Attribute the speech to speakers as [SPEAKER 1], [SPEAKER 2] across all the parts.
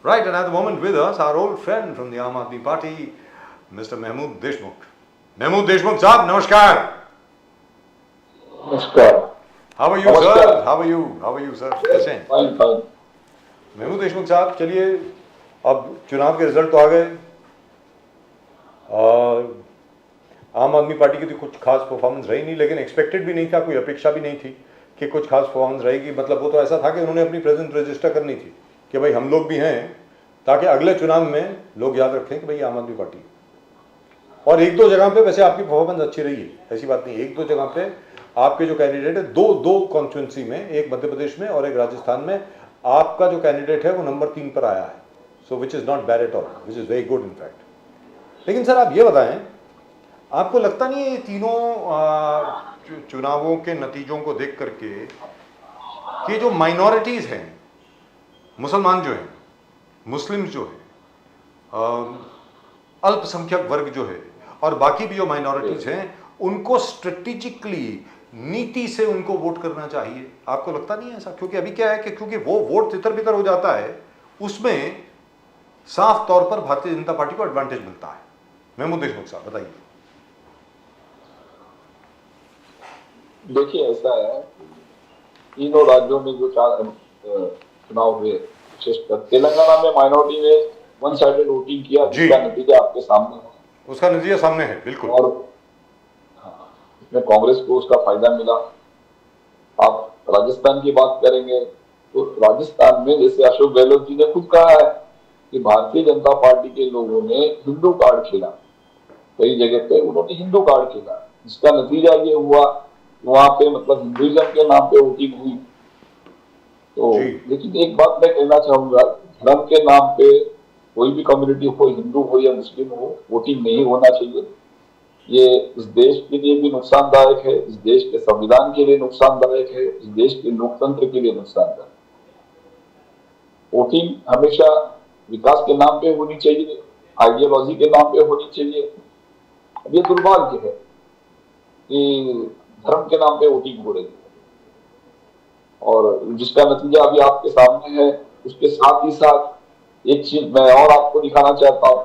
[SPEAKER 1] Right, and at the moment with us, our old friend from the Aam Aadmi Party, Mr. Mahmood Deshmukh. Mahmood Deshmukh साहब, नमस्कार.
[SPEAKER 2] नमस्कार.
[SPEAKER 1] How are you, sir? How are you? How are you, sir? कैसे हैं?
[SPEAKER 2] Fine fine.
[SPEAKER 1] Mahmood Deshmukh साहब, चलिए अब चुनाव के रिजल्ट तो आ गए. आम आदमी पार्टी की तो कुछ खास परफॉर्मेंस रही नहीं, लेकिन एक्सपेक्टेड भी नहीं था, कोई अपेक्षा भी नहीं थी कि कुछ खास परफॉर्मेंस रहेगी. मतलब वो तो ऐसा था कि उन्होंने अपनी प्रेजेंस रजिस्टर करनी थी कि भाई हम लोग भी हैं, ताकि अगले चुनाव में लोग याद रखें कि भाई आम आदमी पार्टी. और एक दो जगह पे वैसे आपकी परफॉर्मेंस अच्छी रही है, ऐसी बात नहीं. एक दो जगह पे आपके जो कैंडिडेट है, दो कॉन्स्टिट्यूंसी में, एक मध्य प्रदेश में और एक राजस्थान में, आपका जो कैंडिडेट है वो नंबर 3 पर आया है. So which is not bad at all, which is very good in fact. लेकिन सर आप ये बताएं, आपको लगता नहीं है ये तीनों चुनावों के नतीजों को देख करके कि जो माइनॉरिटीज़ हैं, मुसलमान जो हैं, मुस्लिम जो है, अल्पसंख्यक वर्ग जो है, और बाकी भी जो माइनॉरिटीज़ हैं, उनको स्ट्रेटेजिकली नीति से उनको वोट करना चाहिए? आपको लगता नहीं है ऐसा? क्योंकि अभी क्या है कि क्योंकि वो वोट तितर बितर हो जाता है, उसमें साफ तौर पर भारतीय जनता पार्टी को एडवांटेज मिलता है. महमूद देशमुख साहब बताइए.
[SPEAKER 2] देखिए ऐसा है, तीनों राज्यों में जो चुनाव हुए, विशेषकर तेलंगाना में माइनॉरिटी ने वन साइडेड वोटिंग किया, जिसका नतीजा आपके सामने है.
[SPEAKER 1] उसका नतीजा सामने है बिल्कुल.
[SPEAKER 2] और इसमें कांग्रेस को उसका फायदा मिला. आप राजस्थान की बात करेंगे तो राजस्थान में जैसे अशोक गहलोत जी ने खुद कहा है कि भारतीय जनता पार्टी के लोगों ने हिंदू कार्ड खेला. कई जगह पे उन्होंने हिंदू कार्ड खेला, जिसका नतीजा ये हुआ, वहां पे मतलब हिंदुइज्म के नाम पे वोटिंग हुई. तो लेकिन एक बात मैं कहना चाहूंगा, धर्म के नाम पे कोई भी कम्युनिटी हो, हिंदू हो या मुस्लिम हो, वोटिंग नहीं होना चाहिए. ये इस देश के लिए भी नुकसानदायक है, इस देश के संविधान के लिए नुकसानदायक है, इस देश के लोकतंत्र के लिए नुकसानदायक. वोटिंग हमेशा विकास के नाम पे होनी चाहिए, आइडियोलॉजी के नाम पे होनी चाहिए. अब ये दुर्भाग्य है कि धर्म के नाम पे वोटिंग हो रही है, और जिसका नतीजा अभी आपके सामने है. उसके साथ ही साथ एक चीज मैं और आपको दिखाना चाहता हूँ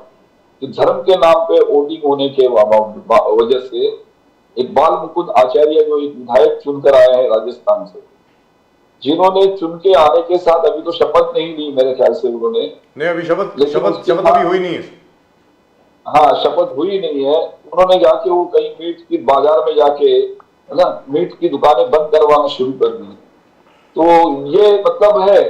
[SPEAKER 2] कि धर्म के नाम पे वोटिंग होने के वजह से इकबाल मुकुंद आचार्य जो एक विधायक चुनकर आए हैं राजस्थान से, जिन्होंने चुन के आने के साथ अभी तो शपथ नहीं ली मेरे ख्याल से उन्होंने.
[SPEAKER 1] नहीं, अभी शपथ अभी हुई नहीं है.
[SPEAKER 2] हाँ, शपथ हुई नहीं है. उन्होंने जाके वो कहीं मीट की बाजार में जाके, है ना, मीट की दुकानें बंद करवाना शुरू कर दी. तो ये मतलब है,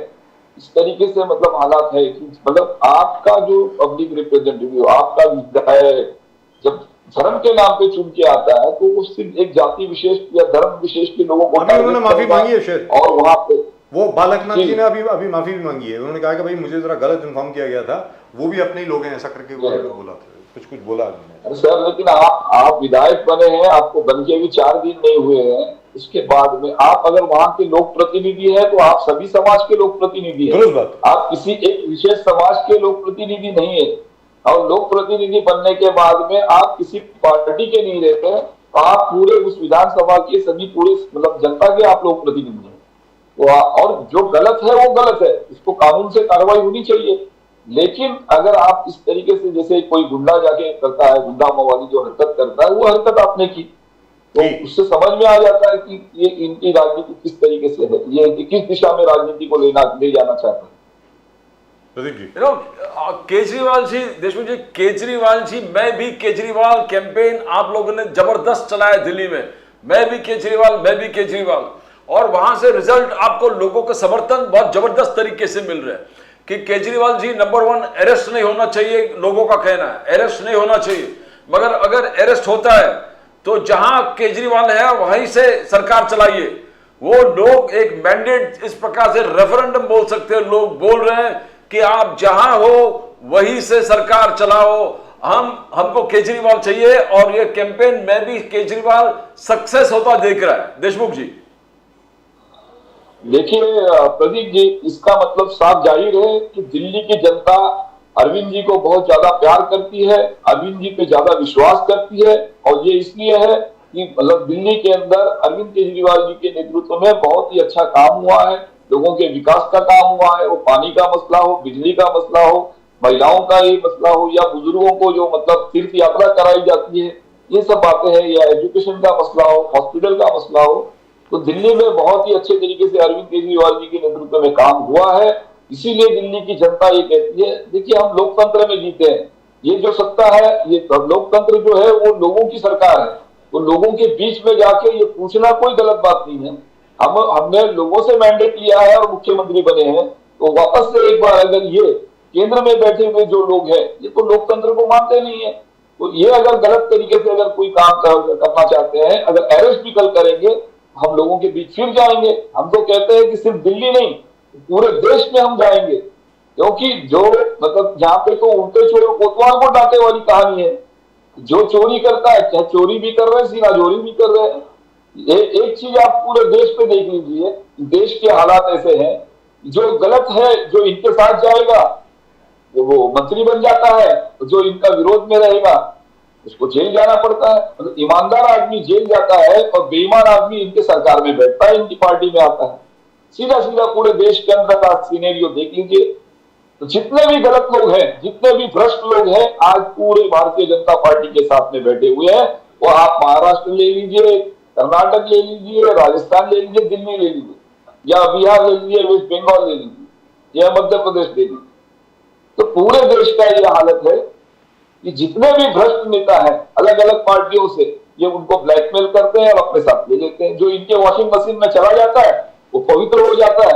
[SPEAKER 2] इस तरीके से मतलब हालात है कि मतलब आपका जो पब्लिक रिप्रेजेंटेटिव, आपका विधायक जब धर्म के नाम पे चुन के आता है, तो वो सिर्फ एक जाति विशेष या धर्म विशेष के लोगों को
[SPEAKER 1] उन्होंने माफी मांगी है शायद,
[SPEAKER 2] और वहां पे
[SPEAKER 1] वो बालकनाथ जी ने अभी माफी भी मांगी है. उन्होंने कहा कि भाई मुझे जरा गलत इन्फॉर्म किया गया था, वो भी अपने ही लोग हैं ऐसा करके बोला था, कुछ बोला.
[SPEAKER 2] अरे सर, लेकिन आप विधायक बने हैं, आपको बन के भी 4 दिन नहीं हुए हैं. उसके बाद में आप अगर वहां के लोक प्रतिनिधि है तो आप सभी समाज के लोक प्रतिनिधि है. आप किसी एक विशेष समाज के लोक प्रतिनिधि नहीं है. और लोक प्रतिनिधि बनने के बाद में आप किसी पार्टी के नहीं रहते, तो आप पूरे उस विधानसभा के सभी पूरे मतलब जनता के आप लोक प्रतिनिधि हैं. और जो गलत है वो गलत है, इसको कानून से कार्रवाई होनी चाहिए. लेकिन अगर आप इस तरीके से, जैसे कोई गुंडा जाके करता है, गुंडा मवाली जो हरकत करता है, वो हरकत आपने की, तो उससे समझ में आ जाता है कि ये इनकी राजनीति किस तरीके से है, ये किस दिशा में राजनीति को ले जाना चाहते हैं.
[SPEAKER 3] केजरीवाल जी, देशमुख जी, केजरीवाल जी, मैं भी केजरीवाल कैंपेन आप लोगों ने जबरदस्त चलाया दिल्ली में. मैं भी केजरीवाल, और वहां से रिजल्ट आपको लोगों का समर्थन बहुत जबरदस्त तरीके से मिल रहा है कि केजरीवाल जी नंबर 1 अरेस्ट नहीं होना चाहिए. लोगों का कहना है अरेस्ट नहीं होना चाहिए, मगर अगर अरेस्ट होता है तो जहां केजरीवाल है वहीं से सरकार चलाइए. वो लोग एक मैंडेट इस प्रकार से रेफरेंडम बोल सकते हैं. लोग बोल रहे हैं कि आप जहां हो वहीं से सरकार चलाओ, हमको केजरीवाल चाहिए. और ये कैंपेन में भी केजरीवाल सक्सेस होता देख रहा है. देशमुख जी
[SPEAKER 2] देखिए प्रदीप जी, इसका मतलब साफ जाहिर है कि दिल्ली की जनता अरविंद जी को बहुत ज्यादा प्यार करती है, अरविंद जी पे ज्यादा विश्वास करती है. और ये इसलिए है कि मतलब दिल्ली के अंदर अरविंद केजरीवाल जी के नेतृत्व में बहुत ही अच्छा काम हुआ है. लोगों के विकास का काम हुआ है, वो पानी का मसला हो, बिजली का मसला हो, महिलाओं का ये मसला हो, या बुजुर्गों को जो मतलब तीर्थ यात्रा कराई जाती है, ये सब बातें हैं, या एजुकेशन का मसला हो, हॉस्पिटल का मसला हो, तो दिल्ली में बहुत ही अच्छे तरीके से अरविंद केजरीवाल जी के नेतृत्व में काम हुआ है। इसीलिए दिल्ली की जनता ये कहती है, देखिए हम लोकतंत्र में जीते हैं, ये जो सत्ता है, ये लोकतंत्र जो है वो लोगों की सरकार है, तो लोगों के बीच में जाके ये पूछना कोई गलत बात नहीं है। हमने लोगों से मैंडेट लिया है और मुख्यमंत्री बने हैं, तो वापस से एक बार अगर ये केंद्र में बैठे हुए जो लोग हैं, ये तो लोकतंत्र को मानते नहीं है, तो ये अगर गलत तरीके से अगर कोई काम करना चाहते हैं, अगर अरेस्ट भी कल करेंगे, हम लोगों के बीच फिर जाएंगे। हम तो कहते हैं कि सिर्फ दिल्ली नहीं, पूरे देश में हम जाएंगे, क्योंकि जो मतलब यहाँ पे तो उल्टे चोर कोतवाल को डांटे वाली कहानी है। जो चोरी करता है, चाहे चोरी भी कर रहे हैं, सीना चोरी भी कर रहे हैं। एक चीज आप पूरे देश पे देख लीजिए, देश के हालात ऐसे हैं, जो गलत है, जो इनके साथ जाएगा वो मंत्री बन जाता है, जो इनका विरोध में रहेगा उसको जेल जाना पड़ता है। मतलब ईमानदार आदमी जेल जाता है और बेईमान आदमी इनके सरकार में बैठता है, इनकी पार्टी में आता है। सीधा सीधा पूरे देश के अंदर का सिनेरियो देख लीजिए। तो जितने भी गलत लोग हैं, जितने भी भ्रष्ट लोग हैं, आज पूरे भारतीय जनता पार्टी के साथ में बैठे हुए हैं। वो आप महाराष्ट्र ले लीजिए, कर्नाटक ले लीजिए, राजस्थान ले लीजिए, दिल्ली ले लीजिए, या बिहार ले लीजिए, वेस्ट बंगाल ले लीजिए, या मध्य प्रदेश ले लीजिए, तो पूरे देश का ये हालत है कि जितने भी भ्रष्ट नेता हैं अलग अलग पार्टियों से, ये उनको ब्लैकमेल करते हैं और अपने साथ ले लेते हैं। जो इनके वॉशिंग मशीन में चला जाता है वो पवित्र हो जाता है,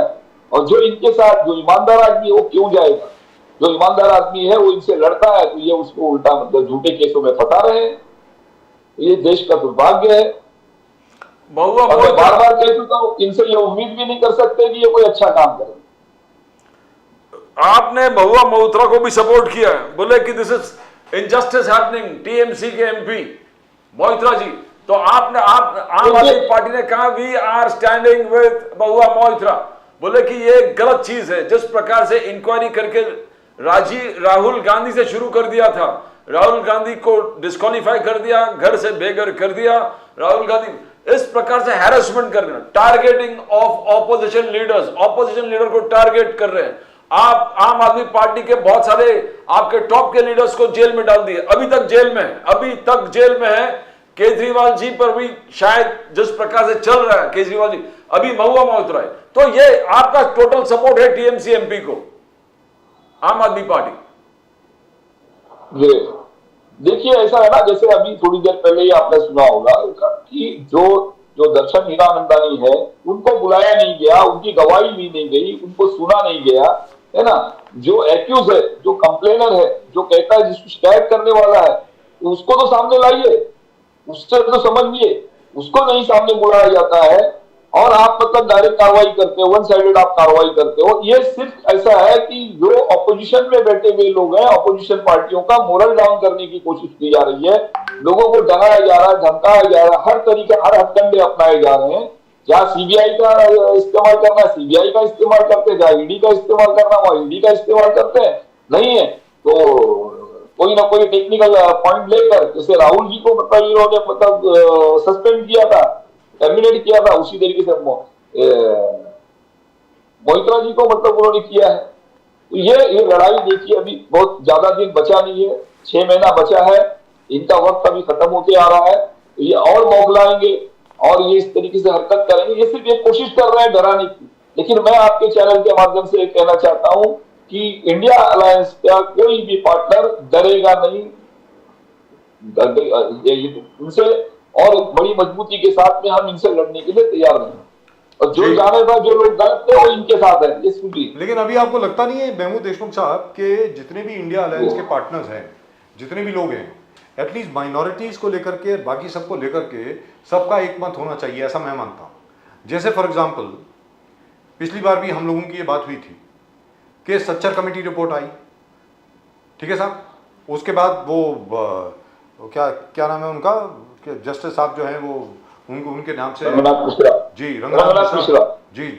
[SPEAKER 2] और जो इनके साथ जो ईमानदार आदमी है वो क्यों जाएगा? जो ईमानदार आदमी है वो इनसे लड़ता है, तो ये उसको उल्टा मतलब झूठे केसों में फंसा रहे हैं। ये देश का दुर्भाग्य है। और मैं बार बार कह चुका हूं, इनसे ये उम्मीद भी नहीं कर सकते कि ये कोई अच्छा काम करे।
[SPEAKER 3] आपने महुआ मोइत्रा को भी सपोर्ट किया है, बोले कि this is injustice happening, TMC के एमपी मोइत्रा जी। तो आपने आम आदमी पार्टी ने कहा we are standing with Mahua Moitra, बोले कि ये गलत चीज है। जिस प्रकार से इंक्वायरी करके राहुल गांधी से शुरू कर दिया था, राहुल गांधी को डिस्क्वालीफाई कर दिया, घर से बेघर कर दिया राहुल गांधी, इस प्रकार से हैरेसमेंट कर रहे हैं, targeting of opposition leaders, opposition leader को टारगेट कर रहे हैं। आप आम आदमी पार्टी के बहुत सारे आपके टॉप के लीडर्स को जेल में डाल दिए, अभी तक जेल में है, अभी तक जेल में है। केजरीवाल जी पर भी शायद जिस प्रकार से चल रहा है केजरीवाल जी, अभी महुआ मोइत्रा है। तो ये आपका टोटल सपोर्ट है टीएमसी एमपी को, आम आदमी पार्टी?
[SPEAKER 2] देखिए ऐसा है ना, जैसे अभी थोड़ी देर पहले ही आपने सुना होगा कि जो दर्शन हीरानंदानी है उनको बुलाया नहीं गया, उनकी गवाही ली नहीं गई, उनको सुना नहीं गया, है ना। जो एक्यूज है, जो कंप्लेनर है, जो कहता है, जिसको शिकायत करने वाला है, उसको तो सामने लाइए, उससे तो समझिए, उसको नहीं सामने बुलाया जाता है। और आप मतलब डायरेक्ट कार्रवाई करते हो, वन साइडेड आप कार्रवाई करते हो। ये सिर्फ ऐसा है कि जो ऑपोजिशन में बैठे हुए लोग हैं, ऑपोजिशन पार्टियों का मोरल डाउन करने की कोशिश की जा रही है, लोगों को डराया जा रहा है, धमकाया जा रहा है, हर तरीके, हर हथकंडे अपनाए जा रहे हैं। जहाँ सीबीआई का इस्तेमाल करना है सीबीआई का इस्तेमाल करते हैं, जहाँ ईडी का इस्तेमाल करना वहाँ ईडी का इस्तेमाल करते हैं। नहीं है तो कोई ना कोई टेक्निकल पॉइंट लेकर, जैसे राहुल जी को मतलब इन्होंने मतलब सस्पेंड किया था, टर्मिनेट किया था, उसी तरीके से मोइत्रा जी को मतलब उन्होंने किया है। तो ये लड़ाई देखिए, अभी बहुत ज्यादा दिन बचा नहीं है, 6 महीना बचा है, इनका वक्त अभी खत्म होते आ रहा है। तो ये और बौखलाएंगे और ये इस तरीके से हरकत करेंगे। ये सिर्फ एक कोशिश कर रहे हैं डराने की। लेकिन मैं आपके चैनल के माध्यम से कहना चाहता हूं कि इंडिया अलायंस का कोई भी पार्टनर डरेगा नहीं, इनसे और बड़ी मजबूती के साथ में हम इनसे लड़ने के लिए तैयार नहीं। और जो जाने था, जो लोग गलत थे वो इनके साथ है, ये सुनिए।
[SPEAKER 1] लेकिन अभी आपको लगता नहीं है महमूद देशमुख साहब के जितने भी इंडिया अलायंस के पार्टनर्स हैं, जितने भी लोग हैं, एटलीस्ट माइनॉरिटीज को लेकर के, बाकी सबको लेकर के सबका एक मत होना चाहिए, ऐसा मैं मानता हूँ। जैसे फॉर एग्जाम्पल पिछली बार भी हम लोगों की ये बात हुई थी कि सच्चर कमेटी रिपोर्ट आई, ठीक है साहब, उसके बाद वो क्या नाम है उनका, जस्टिस साहब जो हैं वो उनके नाम से
[SPEAKER 2] रंगनाथ मिश्रा
[SPEAKER 1] जी,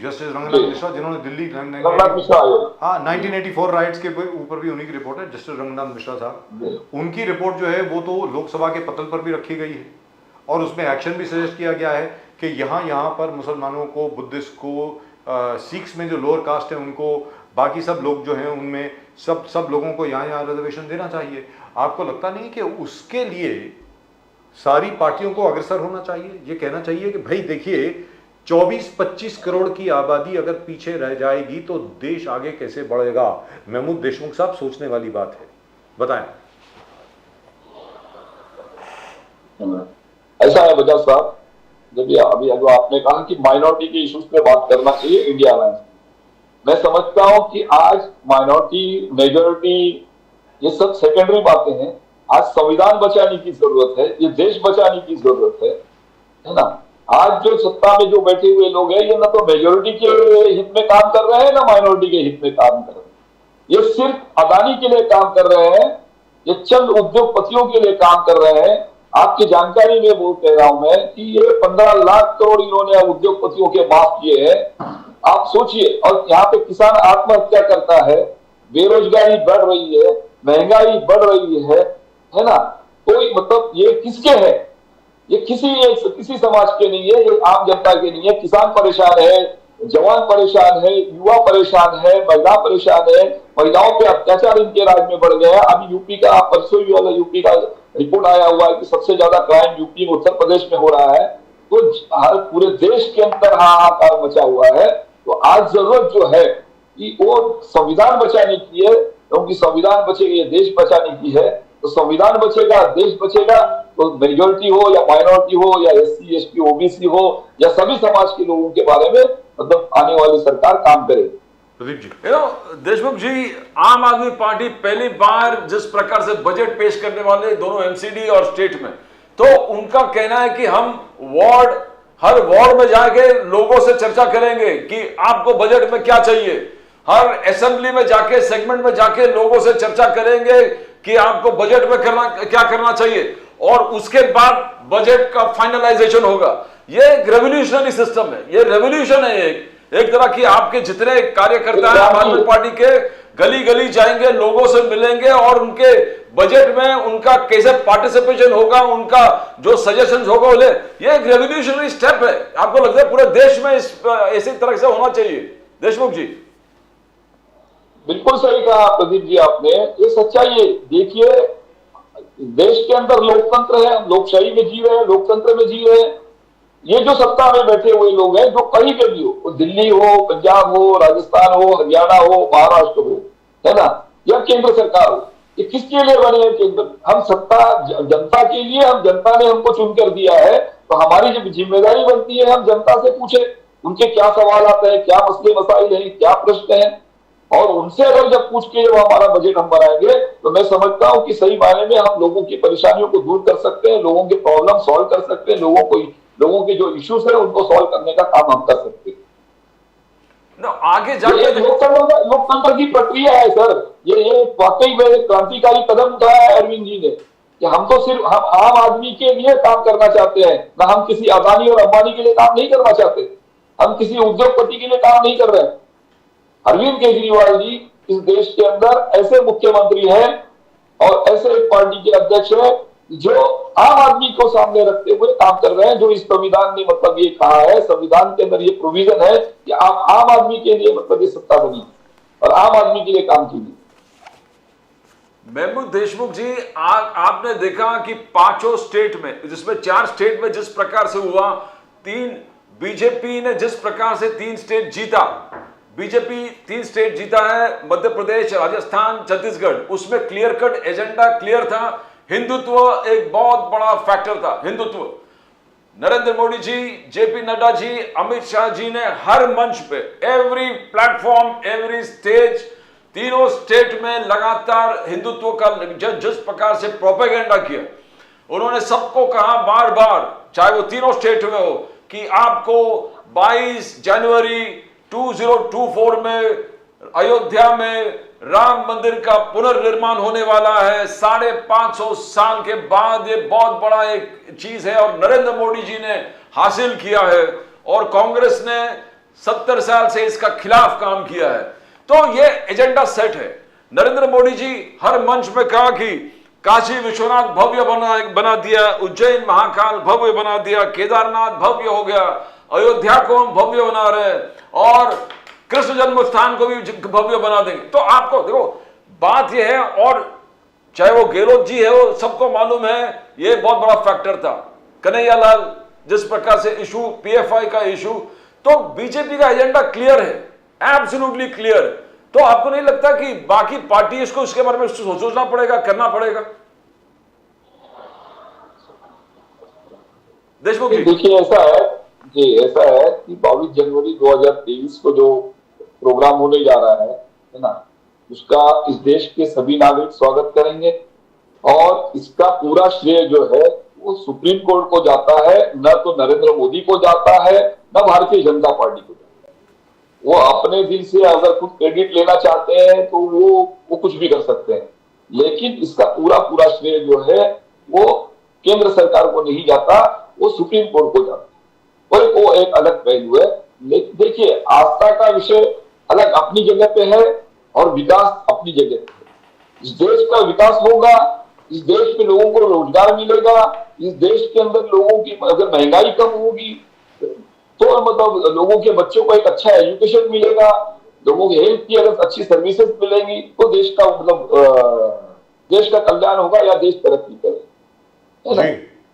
[SPEAKER 1] जस्टिस रंगनाथ मिश्रा, जिन्होंने दिल्ली 1984 राइट्स के ऊपर भी उन्हीं की रिपोर्ट है, जस्टिस रंगनाथ मिश्रा साहब। उनकी रिपोर्ट जो है वो तो लोकसभा के पटल पर भी रखी गई है और उसमें एक्शन भी सजेस्ट किया गया है कि यहाँ पर मुसलमानों को, बुद्धिस्ट को सिख्स में जो लोअर कास्ट है उनको, बाकी सब लोग जो हैं उनमें सब लोगों को यहाँ रिजर्वेशन देना चाहिए। आपको लगता नहीं कि उसके लिए सारी पार्टियों को अग्रसर होना चाहिए? ये कहना चाहिए कि भाई देखिए 24-25 करोड़ की आबादी अगर पीछे रह जाएगी तो देश आगे कैसे बढ़ेगा? महमूद देशमुख साहब, सोचने वाली बात है, बताएं।
[SPEAKER 2] ऐसा है बजाज साहब, जब अभी जो आपने कहा कि माइनॉरिटी के इश्यूज पे बात करना चाहिए इंडिया अलायंस, मैं समझता हूं कि आज माइनॉरिटी मेजोरिटी ये सब सेकेंडरी बातें हैं। आज संविधान बचाने की जरूरत है, ये देश बचाने की जरूरत है ना। आज जो सत्ता में जो बैठे हुए लोग हैं ये ना तो मेजोरिटी के हित में काम कर रहे हैं ना माइनॉरिटी के हित में काम कर रहे हैं। ये सिर्फ अदानी के लिए काम कर रहे हैं, ये चंद उद्योगपतियों के लिए काम कर रहे हैं। आपकी जानकारी में वो कह रहा हूं मैं कि ये 15 लाख करोड़ इन्होंने उद्योगपतियों के माफ किए हैं। आप सोचिए, और यहाँ पे किसान आत्महत्या करता है, बेरोजगारी बढ़ रही है, महंगाई बढ़ रही है ना। कोई मतलब ये किसके है? ये किसी समाज के नहीं है, ये आम जनता के नहीं है। किसान परेशान है, जवान परेशान है, युवा परेशान है, महिला परेशान है। महिलाओं पे अत्याचार इनके राज्य में बढ़ गया है। अभी यूपी का, परसों ही वाला यूपी का रिपोर्ट आया हुआ है कि सबसे ज्यादा क्राइम यूपी में, उत्तर प्रदेश में हो रहा है। तो पूरे देश के अंदर हाहाकार मचा हुआ है। तो आज जरूरत जो है कि वो संविधान बचाने की है, क्योंकि संविधान बचेगा ये देश बचाने की है। तो संविधान बचेगा, देश बचेगा, तो मेजोरिटी हो या माइनॉरिटी हो या SC ST OBC हो या सभी समाज के लोगों के बारे में मतलब आने वाली सरकार काम करे।
[SPEAKER 3] देशमुख जी, आम आदमी पार्टी पहली बार जिस प्रकार से बजट पेश करने वाले दोनों MCD और स्टेट में, तो उनका कहना है कि हम हर वार्ड में जाके लोगों से चर्चा करेंगे कि आपको बजट में क्या चाहिए। हर असेंबली में जाके, सेगमेंट में जाके लोगों से चर्चा करेंगे कि आपको बजट में क्या करना चाहिए, और उसके बाद बजट का फाइनलाइजेशन होगा। ये एक रेवोल्यूशनरी सिस्टम है, ये रेवोल्यूशन है। एक तरह की आपके जितने कार्यकर्ता हैं आम आदमी पार्टी के, गली गली जाएंगे, लोगों से मिलेंगे और उनके बजट में उनका कैसे पार्टिसिपेशन होगा, उनका जो सजेशंस होगा बोले, ये एक रेवोल्यूशनरी स्टेप है। आपको लगता है पूरे देश में इसी तरह से होना चाहिए? देशमुख जी,
[SPEAKER 2] बिल्कुल सही कहा प्रदीप जी आपने, ये सच्चाई है। देखिए, देश के अंदर लोकतंत्र है, हम लोकशाही में जी रहे हैं, लोकतंत्र में जी रहे हैं। ये जो सत्ता में बैठे हुए लोग हैं, जो कहीं पे भी हो, दिल्ली हो, पंजाब हो, राजस्थान हो, हरियाणा हो, महाराष्ट्र हो, है ना, या केंद्र सरकार हो, ये किसके लिए बने हैं? केंद्र, हम सत्ता जनता के लिए, हम जनता ने हमको चुनकर दिया है, तो हमारी जो जिम्मेदारी बनती है हम जनता से पूछे उनके क्या सवाल आते हैं, क्या मसले मसाइल हैं, क्या प्रश्न हैं, और उनसे अगर जब पूछ के जब हमारा बजट हम बनाएंगे तो मैं समझता हूं कि सही मायने में हम लोगों की परेशानियों को दूर कर सकते हैं, लोगों के प्रॉब्लम सॉल्व कर सकते हैं, लोगों के जो इश्यूज है उनको सॉल्व करने का काम हम कर सकते हैं।
[SPEAKER 3] आगे जाके
[SPEAKER 2] लोकतंत्र की प्रक्रिया है सर, ये वाकई में एक क्रांतिकारी कदम उठाया है अरविंद जी ने कि हम तो सिर्फ हम आम आदमी के लिए काम करना चाहते हैं, ना हम किसी अदानी और अंबानी के लिए काम नहीं करना चाहते, हम किसी उद्योगपति के लिए काम नहीं कर रहे हैं। अरविंद केजरीवाल जी इस देश के अंदर ऐसे मुख्यमंत्री हैं और ऐसे एक पार्टी के अध्यक्ष हैं जो आम आदमी को सामने रखते हुए काम कर रहे हैं। जो इस संविधान ने मतलब ये कहा है, संविधान के अंदर ये प्रोविजन है कि आप आम आदमी के लिए मतलब ये सत्ता बनी और आम आदमी के लिए काम कीजिए।
[SPEAKER 3] महमूद देशमुख जी, आपने देखा कि 5 स्टेट में, जिसमें 4 स्टेट में जिस प्रकार से हुआ, 3 बीजेपी ने जिस प्रकार से 3 स्टेट जीता, बीजेपी 3 स्टेट जीता है, मध्य प्रदेश, राजस्थान, छत्तीसगढ़, उसमें क्लियर कट एजेंडा क्लियर था। हिंदुत्व एक बहुत बड़ा फैक्टर था। हिंदुत्व, नरेंद्र मोदी जी, JP नड्डा जी, अमित शाह जी ने हर मंच पे, एवरी प्लेटफॉर्म, एवरी स्टेज, तीनों स्टेट में लगातार हिंदुत्व का जिस प्रकार से प्रोपेगेंडा किया, उन्होंने सबको कहा बार बार, चाहे वो तीनों स्टेट में हो, कि आपको 22 जनवरी 2024 में अयोध्या में राम मंदिर का पुनर्निर्माण होने वाला है। 550 साल के बाद ये बहुत बड़ा एक चीज है और नरेंद्र मोदी जी ने हासिल किया है और कांग्रेस ने 70 साल से इसका खिलाफ काम किया है। तो ये एजेंडा सेट है। नरेंद्र मोदी जी हर मंच में कहा कि काशी विश्वनाथ भव्य बना दिया, उज्जैन महाकाल भव्य बना दिया, केदारनाथ भव्य हो गया, अयोध्या को हम भव्य बना रहे हैं। और कृष्ण जन्म स्थान को भी भव्य बना देंगे। तो आपको देखो बात यह है, और चाहे वो गहलोत जी है, वो सबको मालूम है ये बहुत बड़ा फैक्टर था। कन्हैया लाल जिस प्रकार से इशू, पीएफआई का इशू, तो बीजेपी का एजेंडा क्लियर है, एब्सोल्युटली क्लियर। तो आपको नहीं लगता कि बाकी पार्टी को इसके बारे में सोचना पड़ेगा, करना पड़ेगा? देशमुख जी
[SPEAKER 2] देखिए ऐसा है कि 22 जनवरी 2023 को जो प्रोग्राम होने जा रहा है ना, उसका इस देश के सभी नागरिक स्वागत करेंगे और इसका पूरा श्रेय जो है वो सुप्रीम कोर्ट को जाता है, न तो नरेंद्र मोदी को जाता है, न भारतीय जनता पार्टी को जाता है। वो अपने दिल से अगर कुछ क्रेडिट लेना चाहते हैं तो वो कुछ भी कर सकते हैं, लेकिन इसका पूरा श्रेय जो है वो केंद्र सरकार को नहीं जाता, वो सुप्रीम कोर्ट को जाता है। और वो एक अलग पहलू है। लेकिन देखिए, आस्था का विषय अलग अपनी जगह पे है और विकास अपनी जगह पे है। इस देश का विकास होगा, इस देश में लोगों को रोजगार मिलेगा, इस देश के अंदर लोगों की अगर महंगाई कम होगी तो मतलब लोगों के बच्चों को एक अच्छा एजुकेशन मिलेगा, लोगों के हेल्थ की अगर अच्छी सर्विसेज मिलेंगी तो देश का मतलब देश का कल्याण होगा या देश तरक्की करेगा, है ना।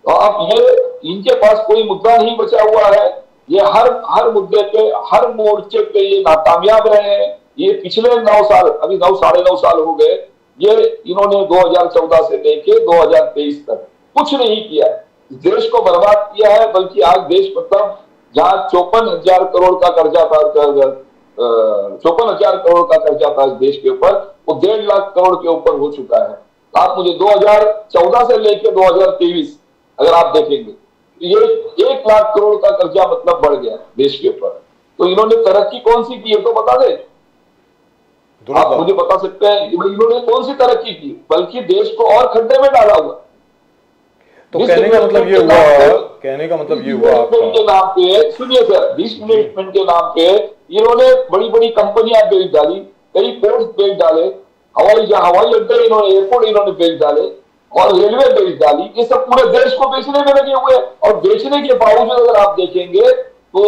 [SPEAKER 2] अब ये इनके पास कोई मुद्दा नहीं बचा हुआ है, ये हर मुद्दे पे, हर मोर्चे पे ये नाकामयाब रहे हैं। ये पिछले 9 साल, अभी 9 साढ़े 9 साल हो गए, ये इन्होंने 2014 से लेके 2023 तक कुछ नहीं किया है, देश को बर्बाद किया है। बल्कि आज देश मतलब जहां 54,000 करोड़ का कर्जा था, 54,000 करोड़ का कर्जा था इस देश के ऊपर, वो 1.5 लाख करोड़ के ऊपर हो चुका है। आप मुझे 2014 से लेके 2023 अगर आप देखेंगे, ये 1 लाख करोड़ का कर्जा मतलब बढ़ गया देश के ऊपर। तो इन्होंने तरक्की कौन सी की है तो बता दे, आप मुझे बता सकते हैं इन्होंने कौन सी तरक्की की? बल्कि देश को और खड्डे में डाला हुआ।
[SPEAKER 1] तो कहने का मतलब ये हुआ
[SPEAKER 2] के नाम पे, सुनिए सर, डिसइन्वेस्टमेंट के नाम पे इन्होंने बड़ी बड़ी कंपनियां बेच डाली, कई पोर्ट्स बेच डाले, हवाई अड्डे इन्होंने, एयरपोर्ट इन्होंने बेच डाले और रेलवे बेच डाली। ये सब पूरे देश को बेचने में लगे हुए, और बेचने के बावजूद अगर आप देखेंगे तो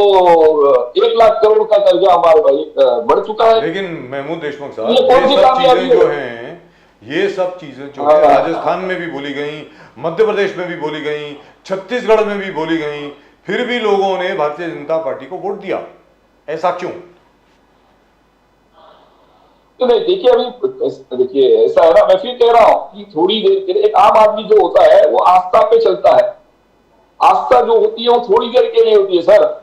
[SPEAKER 2] 1 लाख करोड़ का कर्जा हमारे भाई बढ़ चुका है।
[SPEAKER 1] लेकिन महमूद देशमुख साहब, ये सब चीजें जो है राजस्थान में भी बोली गई, मध्य प्रदेश में भी बोली गई, छत्तीसगढ़ में भी बोली गई, फिर भी लोगों ने भारतीय जनता पार्टी को वोट दिया, ऐसा क्यों?
[SPEAKER 2] तो नहीं, देखिए अभी देखिए ऐसा है ना, मैं फिर कह रहा हूं कि थोड़ी देर के लिए एक आम आदमी जो होता है वो आस्था पे चलता है। आस्था जो होती है वो थोड़ी देर के लिए होती है सर।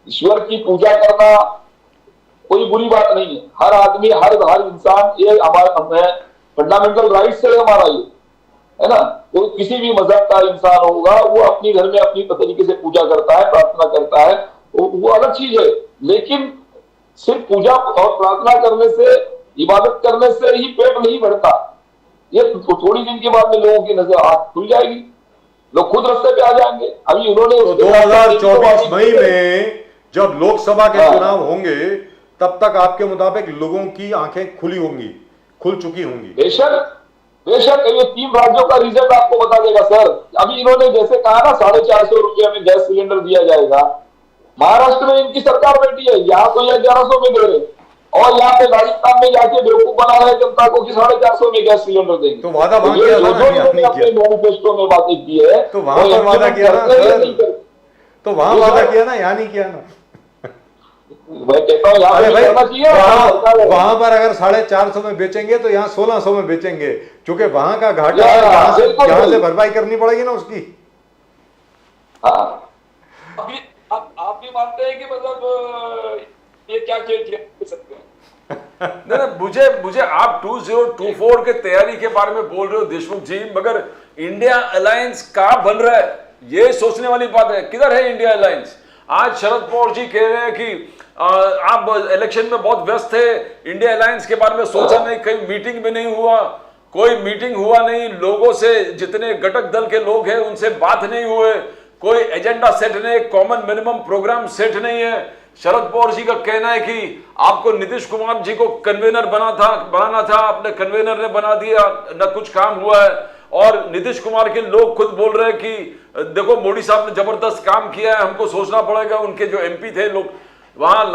[SPEAKER 2] ईश्वर की पूजा करना कोई बुरी बात नहीं है, हर आदमी, हर इंसान, ये हमारा फंडामेंटल राइट्स है हमारा, ये है ना। कोई किसी भी मजहब का इंसान होगा वो अपनी घर में अपनी तरीके से पूजा करता है, प्रार्थना करता है, वो अलग चीज है। लेकिन सिर्फ पूजा और प्रार्थना करने से, इबादत करने से ही पेट नहीं भरता। ये थोड़ी दिन के बाद में लोगों की नजर आंख खुल जाएगी, लोग खुद रास्ते पे आ जाएंगे। अभी उन्होंने
[SPEAKER 1] 2024 मई में जब लोकसभा के चुनाव होंगे तब तक आपके मुताबिक लोगों की आंखें खुली होंगी, खुल चुकी होंगी।
[SPEAKER 2] बेशक ये 3 राज्यों का रिजल्ट आपको बता देगा सर। अभी इन्होंने जैसे कहा ना 450 रुपये में गैस सिलेंडर दिया जाएगा, महाराष्ट्र में इनकी सरकार बैठी है, यहाँ तो 1100 में दे रहे, और यहाँ पे राजस्थान में जाके बेवकूफ बना रहे जनता को कि 450 में गैस सिलेंडर देंगे।
[SPEAKER 1] तो वादा
[SPEAKER 2] अपने मैनिफेस्टो में बातें की है,
[SPEAKER 1] तो वहां पर वादा किया ना सर, तो वहां वादा किया ना, यहाँ नहीं किया ना।
[SPEAKER 2] मैं कहता हूँ यहाँ करना चाहिए।
[SPEAKER 1] वहां पर अगर 450 में बेचेंगे तो यहाँ 1600 में बेचेंगे, क्योंकि वहां का घाटा यहाँ से भरपाई करनी पड़ेगी ना उसकी।
[SPEAKER 2] आप भी मानते हैं कि मतलब ये क्या खेल खेल सकते हैं?
[SPEAKER 3] नहीं, मुझे आप 2024 के तैयारी के बारे में बोल रहे हो देशमुख जी, मगर इंडिया अलायंस कहाँ बन रहा है ये सोचने वाली बात है। किधर है इंडिया अलायंस? आज शरद पवार जी कह रहे हैं कि आप इलेक्शन में बहुत व्यस्त थे, इंडिया अलायंस के बारे में सोचा नहीं, कहीं मीटिंग में नहीं हुआ, कोई मीटिंग हुआ नहीं, लोगों से, जितने घटक दल के लोग हैं उनसे बात नहीं हुए, कोई एजेंडा सेट नहीं, कॉमन मिनिमम प्रोग्राम सेट नहीं है। शरद पवार जी का कहना है कि आपको नीतीश कुमार जी को कन्वेनर बनाना था, अपने कन्वेनर ने बना दिया, न कुछ काम हुआ है। और नीतीश कुमार के लोग खुद बोल रहे हैं कि देखो मोदी साहब ने जबरदस्त काम किया है, हमको सोचना पड़ेगा। उनके जो एमपी थे लोग, वहां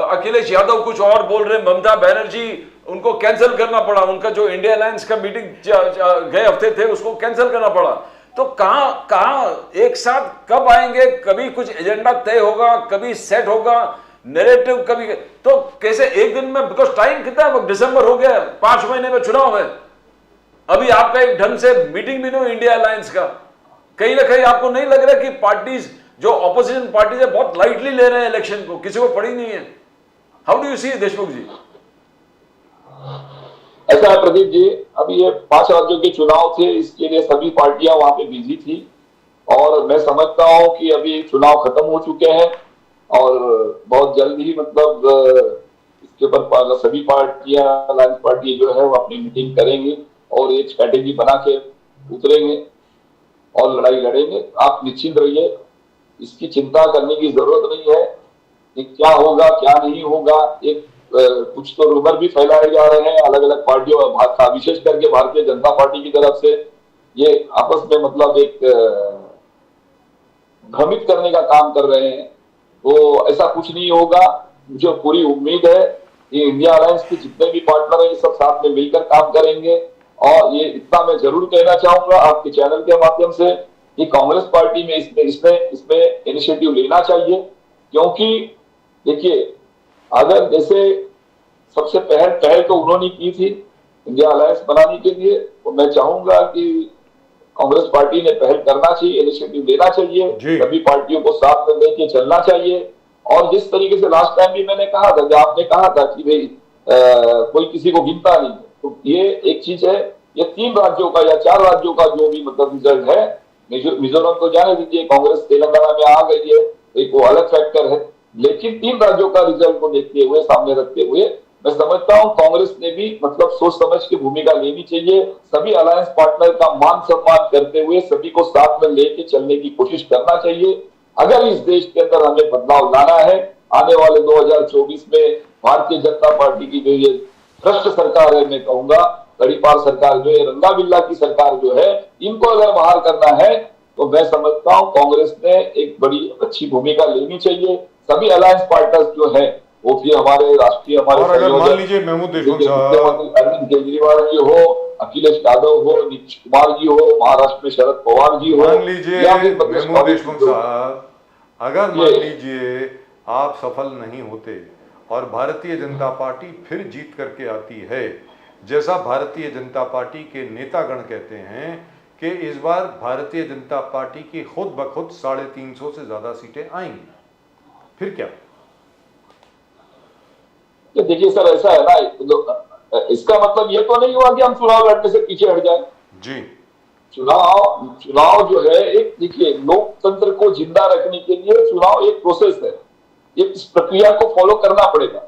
[SPEAKER 3] अखिलेश यादव कुछ और बोल रहे, ममता बनर्जी उनको कैंसिल करना पड़ा, उनका जो इंडिया अलायंस का मीटिंग गए हफ्ते थे उसको कैंसिल करना पड़ा। तो कहां एक साथ कब आएंगे? कभी कुछ एजेंडा तय होगा, कभी सेट होगा नैरेटिव, कभी तो कैसे एक दिन में? बिकॉज टाइम कितना है, दिसंबर हो गया, 5 महीने में चुनाव है, अभी आपका एक ढंग से मीटिंग भी नहीं हुई इंडिया अलायंस का। कहीं ना कहीं आपको नहीं लग रहा कि पार्टीज जो ऑपोजिशन पार्टीज है बहुत लाइटली ले रहे हैं इलेक्शन को, किसी को पड़ी नहीं है? How do you see Deshmukh जी?
[SPEAKER 2] ऐसा है प्रदीप जी, अभी ये 5 राज्यों के चुनाव थे, इसके लिए सभी पार्टियां वहां पे बिजी थी और मैं समझता हूं कि अभी चुनाव खत्म हो चुके हैं और बहुत जल्द ही मतलब इसके ऊपर सभी पार्टियां, अलायंस पार्टी जो है वो अपनी मीटिंग करेंगे और एक स्ट्रैटेजी बना के उतरेंगे और लड़ाई लड़ेंगे। आप निश्चिंत रहिए, इसकी चिंता करने की जरूरत नहीं है कि क्या होगा क्या नहीं होगा। एक कुछ तो रूमर भी फैलाए जा रहे हैं अलग अलग पार्टियों, विशेष करके भारतीय जनता पार्टी की तरफ से, ये आपस में मतलब एक भ्रमित करने का काम कर रहे हैं। तो ऐसा कुछ नहीं होगा। मुझे पूरी उम्मीद है कि इंडिया अलायंस के जितने भी पार्टनर हैं सब साथ में मिलकर काम करेंगे। और ये इतना मैं जरूर कहना चाहूंगा आपके चैनल के माध्यम से कि कांग्रेस पार्टी में इसमें इनिशिएटिव लेना चाहिए, क्योंकि देखिए अगर जैसे सबसे पहल तो उन्होंने की थी इंडिया अलायंस बनाने के लिए, तो मैं चाहूंगा कि कांग्रेस पार्टी ने पहल करना चाहिए, इनिशिएटिव लेना चाहिए, सभी पार्टियों को साथ में लेके चलना चाहिए। और जिस तरीके से लास्ट टाइम भी मैंने कहा था, जब आपने कहा था कि भाई कोई किसी को गिनता नहीं, तो ये एक चीज है। ये 3 राज्यों का या 4 राज्यों का जो भी मतलब रिजल्ट है, मिजोरम तो जाने दीजिए, कांग्रेस तेलंगाना में आ गई है, एक वो अलग फैक्टर है, लेकिन 3 राज्यों का रिजल्ट को देखते हुए, सामने रखते हुए मैं समझता हूं कांग्रेस ने भी मतलब सोच समझ के भूमिका लेनी चाहिए। सभी अलायंस पार्टनर का मान सम्मान करते हुए सभी को साथ में लेके चलने की कोशिश करना चाहिए। अगर इस देश के अंदर हमें बदलाव लाना है, आने वाले 2024 में भारतीय जनता पार्टी की जो ये भ्रष्ट सरकार है, मैं कहूंगा तड़ीपार सरकार जो है, रंगा बिल्ला की सरकार जो है, इनको अगर बाहर करना है तो मैं समझता हूं कांग्रेस ने एक बड़ी अच्छी भूमिका लेनी चाहिए। सभी अलायंस पार्टनर्स जो है वो फिर हमारे राष्ट्रीय
[SPEAKER 1] मान लीजिए महमूद देशमुख साहब,
[SPEAKER 2] अरविंद केजरीवाल जी हो, अखिलेश यादव हो, नीतीश कुमार जी हो, महाराष्ट्र में शरद पवार जी हो,
[SPEAKER 1] मान लीजिए महमूद देशमुख साहब, अगर मान लीजिए आप सफल नहीं होते और भारतीय जनता पार्टी फिर जीत करके आती है, जैसा भारतीय जनता पार्टी के नेतागण कहते हैं कि इस बार भारतीय जनता पार्टी की खुद ब खुद 350 से ज्यादा सीटें आएंगी, फिर क्या?
[SPEAKER 2] देखिए सर, ऐसा है ना, इसका मतलब ये तो नहीं हुआ कि हम चुनाव लड़ने से पीछे हट जाए जी। चुनाव जो है एक, देखिए लोकतंत्र को जिंदा रखने के लिए चुनाव एक प्रोसेस है, इस प्रक्रिया को फॉलो करना पड़ेगा।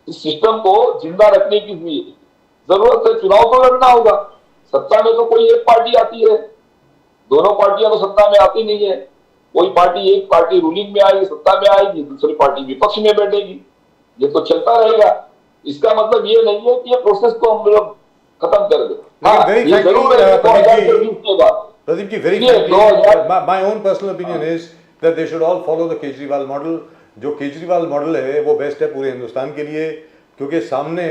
[SPEAKER 2] इस सिस्टम को जिंदा रखने की जरूरत है, चुनाव तो लड़ना होगा। सत्ता में तो कोई एक पार्टी आती है, दोनों पार्टियां तो सत्ता में आती नहीं है। कोई पार्टी, एक पार्टी रूलिंग में आएगी, सत्ता में आएगी, दूसरी पार्टी विपक्ष में बैठेगी, ये तो चलता रहेगा। इसका मतलब ये नहीं है कि ये प्रोसेस को हम लोग खत्म कर दें।
[SPEAKER 1] Pradeep ji, very my own personal opinion is that they should all follow the Kejriwal model. जो केजरीवाल मॉडल है वो बेस्ट है पूरे हिंदुस्तान के लिए, क्योंकि सामने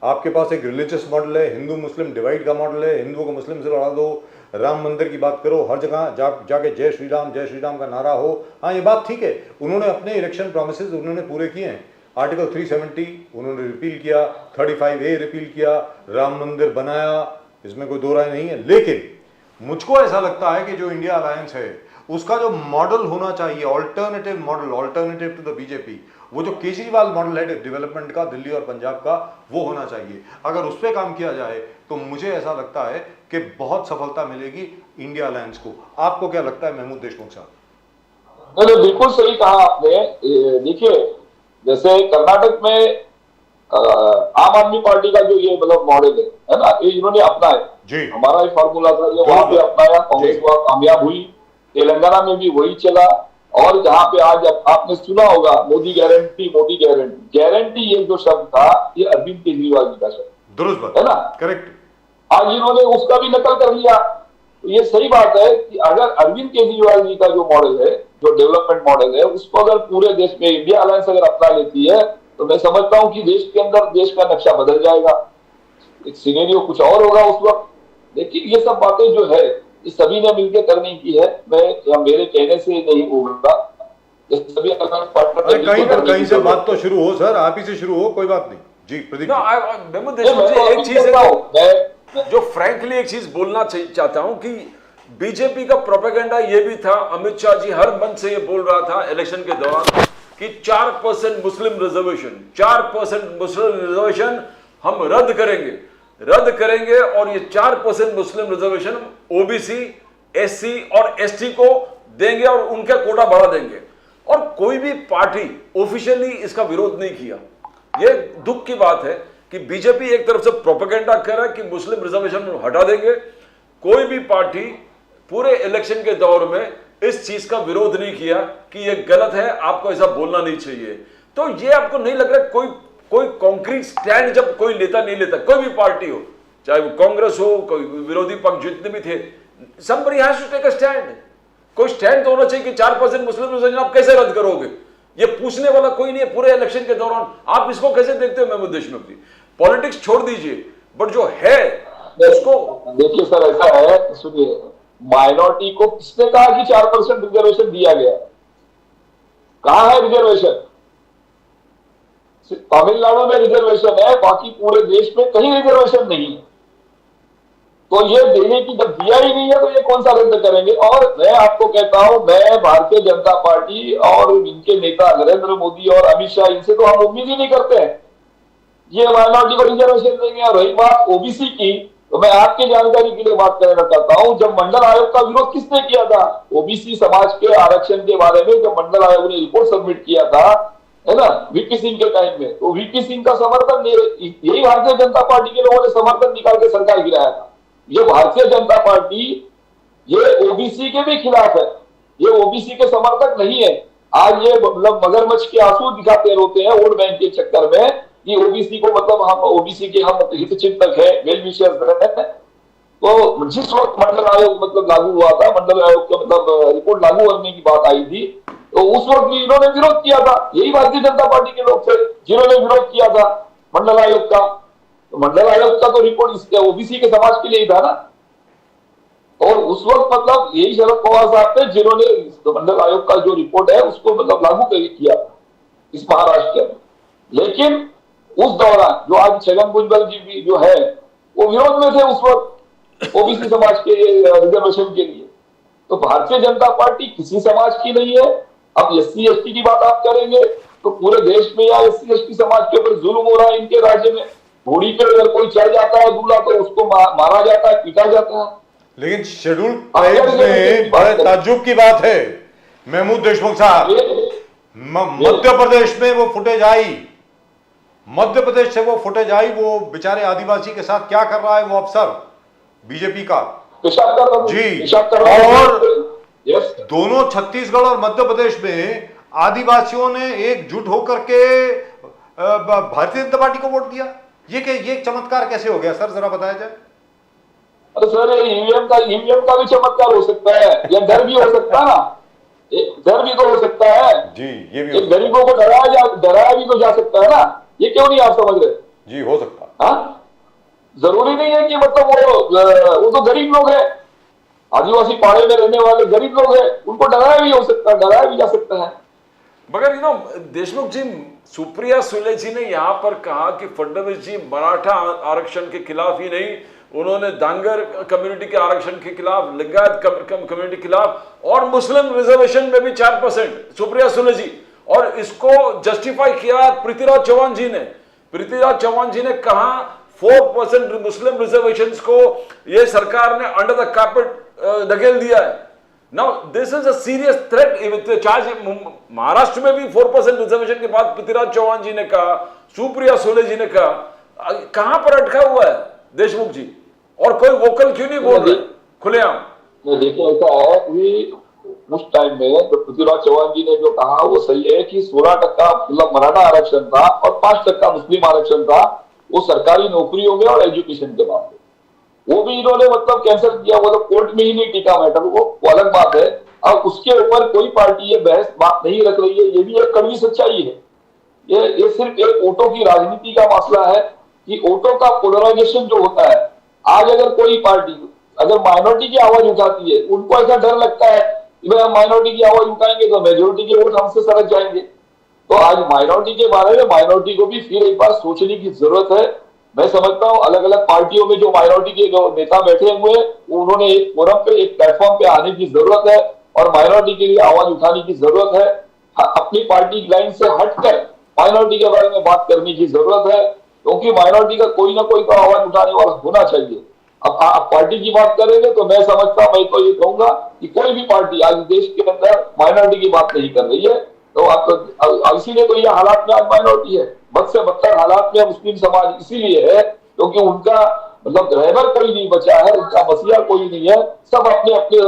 [SPEAKER 1] आपके पास एक रिलीजियस मॉडल है, हिंदू मुस्लिम डिवाइड का मॉडल है, हिंदुओं को मुस्लिम से लड़ा दो, राम मंदिर की बात करो, हर जगह जाके जय श्री राम का नारा हो। हाँ, ये बात ठीक है, उन्होंने अपने इलेक्शन प्रोमिसेस उन्होंने पूरे किए हैं। आर्टिकल 370 उन्होंने रिपील किया, 35A रिपील किया, राम मंदिर बनाया, इसमें कोई दो राय नहीं है। लेकिन मुझको ऐसा लगता है कि जो इंडिया अलायंस है उसका जो मॉडल होना चाहिए, alternative model, alternative to the BJP, वो जो केजरीवाल मॉडल है डेवलपमेंट का, दिल्ली और पंजाब का, वो होना चाहिए। अगर उस पर काम किया जाए तो मुझे ऐसा लगता है कि बहुत सफलता मिलेगी इंडिया अलायंस को। आपको क्या लगता है महमूद देशमुख साहब?
[SPEAKER 2] नहीं, बिल्कुल सही कहा आपने। देखिए, जैसे कर्नाटक में आम आदमी पार्टी का जो ये मतलब मॉडल है ना, ये इन्होंने अपनाया, हमारा ही फॉर्मूला था, ये वहां पे अपनाया, कांग्रेस वहां कामयाब हुई। तेलंगाना में भी वही चला। और जहां पे आज आपने सुना होगा मोदी गारंटी, गारंटी ये जो शब्द था, ये अरविंद केजरीवाल जी का शब्द,
[SPEAKER 1] दुरुस्त बात
[SPEAKER 2] है ना,
[SPEAKER 1] करेक्ट।
[SPEAKER 2] आज इन्होंने उसका भी नकल कर लिया। तो ये सही बात है कि अगर अरविंद केजरीवाल जी का जो मॉडल है जो डेवलपमेंट मॉडल है उसको अगर पूरे देश में इंडिया अलायंस अगर अपना लेती है तो मैं समझता हूं कि देश के अंदर देश का नक्शा बदल जाएगा, एक सिनेरियो कुछ और होगा उस वक्त। लेकिन ये सब बातें जो है ये सभी ने मिलकर करने की है, मैं या मेरे कहने से नहीं होगा, ये सभी अलग पार्टनर
[SPEAKER 1] कहीं ना कहीं से बात तो शुरू हो सर, आप ही से शुरू हो, कोई बात नहीं जी। प्रदीप
[SPEAKER 3] एक चीज है जो फ्रैंकली एक चीज बोलना चाहता हूं कि बीजेपी का प्रोपेगेंडा ये भी था, अमित शाह जी हर मंच से ये बोल रहा था इलेक्शन के दौरान कि 4% मुस्लिम रिजर्वेशन, 4% मुस्लिम रिजर्वेशन हम रद्द करेंगे और ये 4% मुस्लिम रिजर्वेशन ओबीसी, एससी और एसटी को देंगे और उनका कोटा बढ़ा देंगे। और कोई भी पार्टी ऑफिशियली इसका विरोध नहीं किया। ये दुख की बात है कि बीजेपी एक तरफ से प्रोपेगेंडा कर रहा है कि मुस्लिम रिजर्वेशन हटा देंगे, कोई भी पार्टी पूरे इलेक्शन के दौर में इस चीज का विरोध नहीं किया कि ये गलत है, आपको ऐसा बोलना नहीं चाहिए। तो ये आपको नहीं लग रहा कोई कॉन्क्रीट स्टैंड जब कोई नहीं लेता, कोई भी पार्टी हो, चाहे वो कांग्रेस हो, कोई विरोधी पक्ष जितने भी थे, somebody has to take a stand। कोई स्टैंड तो होना चाहिए कि 4% मुस्लिम रिजर्वेशन आप कैसे रद्द करोगे, ये पूछने वाला कोई नहीं है पूरे इलेक्शन के दौरान। आप इसको कैसे देखते हो महमूद देशमुख जी? पॉलिटिक्स छोड़ दीजिए, बट जो है उसको
[SPEAKER 2] देखिए सर, ऐसा है, सुनिए, माइनॉरिटी को किसने कहा कि 4% रिजर्वेशन दिया गया? कहां है रिजर्वेशन? तमिलनाडु में रिजर्वेशन है, बाकी पूरे देश में कहीं रिजर्वेशन नहीं है। तो ये देने की जब दिया ही नहीं है तो ये कौन सा रद्द करेंगे? और मैं आपको कहता हूं, मैं भारतीय जनता पार्टी और इनके नेता नरेंद्र मोदी और अमित शाह, इनसे तो हम उम्मीद ही नहीं करते हैं ये माइनॉरिटी को रिजर्वेशन देंगे। और रही बात ओबीसी की, तो मैं आपकी जानकारी के लिए बात करना चाहता हूं, जब मंडल आयोग का विरोध किसने किया था ओबीसी समाज के आरक्षण के बारे में, जब मंडल आयोग ने रिपोर्ट सबमिट किया था, है ना, वीपी सिंह के टाइम में, तो वीपी सिंह का समर्थन यही भारतीय जनता पार्टी के लोगों ने समर्थन निकाल के सरकार गिराया था। ये भारतीय जनता पार्टी ये ओबीसी के भी खिलाफ है, ये ओबीसी के समर्थक नहीं है। आज ये मतलब मगरमच्छ के आंसू दिखाते रोते हैं वोट बैंक के चक्कर में कि ओबीसी को, मतलब हम ओबीसी के हम हित चिंतक है, वेल विशर्स है। तो जिस वक्त मंडल आयोग मतलब लागू हुआ था, मंडल आयोग का मतलब रिपोर्ट लागू करने की बात आई थी, तो उस वक्त भी इन्होंने विरोध किया था। यही भारतीय जनता पार्टी के लोग थे जिन्होंने विरोध किया था मंडल आयोग का। तो मंडल आयोग का तो रिपोर्ट इसके ओबीसी के समाज के लिए ही था ना। और उस वक्त मतलब यही शरद पवार साहब थे जिन्होंने मंडल आयोग का जो रिपोर्ट है उसको मतलब लागू किया इस महाराष्ट्र में। लेकिन उस दौरान जो आज छगन भुजबल जी भी जो है वो विरोध में थे उस वक्त ओबीसी समाज के रिजर्वेशन के लिए। तो भारतीय जनता पार्टी किसी समाज की नहीं है। अब एससी एसटी की बात आप करेंगे तो पूरे देश में या एससी एसटी समाज के ऊपर जुल्म हो रहा है इनके राज्य में। घोड़ी पे अगर कोई चढ़ जाता है दूल्हा तो उसको मारा जाता है, पीटा जाता है।
[SPEAKER 1] लेकिन शेड्यूल ट्राइब्स में बड़े ताज्जुब की बात है महमूद देशमुख साहब, मध्य प्रदेश में वो फुटेज आई, मध्य प्रदेश से वो फुटेज आई, वो बेचारे आदिवासी के साथ क्या कर रहा है वो अफसर बीजेपी का जी। और दोनों छत्तीसगढ़ और मध्य प्रदेश में आदिवासियों ने एकजुट होकर के भारतीय जनता पार्टी को वोट दिया। ये चमत्कार कैसे हो गया सर, जरा बताया जाए।
[SPEAKER 2] अरे सर, ईवीएम का भी चमत्कार हो सकता है, या डर भी हो सकता है ना, डर भी तो हो सकता है
[SPEAKER 1] जी। ये भी
[SPEAKER 2] गरीबों को डराया भी तो जा सकता है ना, ये क्यों नहीं आप समझ रहे
[SPEAKER 1] जी? हो सकता है,
[SPEAKER 2] जरूरी नहीं है कि मतलब वो तो गरीब लोग हैं, आदिवासी पाड़े में रहने वाले गरीब लोग हैं, उनको डराया भी हो सकता है, डराया भी जा सकता है।
[SPEAKER 3] मगर देशमुख जी, सुप्रिया सुले जी ने यहाँ पर कहा कि फडणवीस जी मराठा आरक्षण के खिलाफ ही नहीं, उन्होंने डांगर कम्युनिटी के आरक्षण के खिलाफ, लिंगायत कम्युनिटी के खिलाफ और मुस्लिम रिजर्वेशन में भी 4% सुप्रिया सुले जी, और इसको जस्टिफाई किया पृथ्वीराज चौहान जी ने। पृथ्वीराज चौहान जी ने कहा 4% मुस्लिम रिजर्वेशन को ये सरकार ने अंडर द कार्पेट धकेल दिया है। Now this is a serious threat. Charge Maharashtra में भी 4% रिजर्वेशन के बाद पृथ्वीराज चौहान जी ने कहा, सुप्रिया सुले जी ने कहा, कहां पर अटका हुआ है देशमुख जी? और कोई वोकल क्यों नहीं बोल रहे खुलेआम?
[SPEAKER 2] देखिए, ऐसा है कि उस टाइम में तो पृथ्वीराज चौहान जी ने जो कहा वो सही है कि 16% मतलब मराठा आरक्षण था और 5% मुस्लिम आरक्षण था, वो सरकारी नौकरियों में और एजुकेशन के मामले, वो भी इन्होंने मतलब कैंसिल किया। वो तो कोर्ट में ही नहीं टिका मैटर, वो अलग बात है। अब उसके ऊपर कोई पार्टी ये बहस बात नहीं रख रही है, ये भी एक कड़वी सच्चाई है। ये सिर्फ एक वोटों की राजनीति का मसला है कि वोटों का पोलराइजेशन जो होता है, आज अगर कोई पार्टी अगर माइनॉरिटी की आवाज उठाती है, उनको ऐसा डर लगता है कि भाई हम माइनॉरिटी की आवाज उठाएंगे तो मेजोरिटी के वोट हमसे सरक जाएंगे। तो आज माइनॉरिटी के बारे में माइनॉरिटी को भी फिर एक बार सोचने की जरूरत है। मैं समझता हूँ अलग अलग पार्टियों में जो माइनॉरिटी के जो नेता बैठे हुए हैं, उन्होंने एक फोरम पे, एक प्लेटफॉर्म पे आने की जरूरत है और माइनॉरिटी के लिए आवाज उठाने की जरूरत है। अपनी पार्टी लाइन से हटकर माइनॉरिटी के बारे में बात करने की जरूरत है, क्योंकि माइनॉरिटी का कोई ना कोई तो आवाज उठाने वाला होना चाहिए। अब आप पार्टी की बात करेंगे तो मैं समझता हूं, मैं तो ये कहूंगा कि कोई भी पार्टी आज देश के अंदर माइनॉरिटी की बात नहीं कर रही है। तो आप इसीलिए तो ये हालात में आज माइनॉरिटी है। बद से बदतर हालात में मुस्लिम समाज इसीलिए है क्योंकि उनका मतलब रहबर कोई नहीं बचा है, उनका मसीहा कोई नहीं है, सब अपने अपने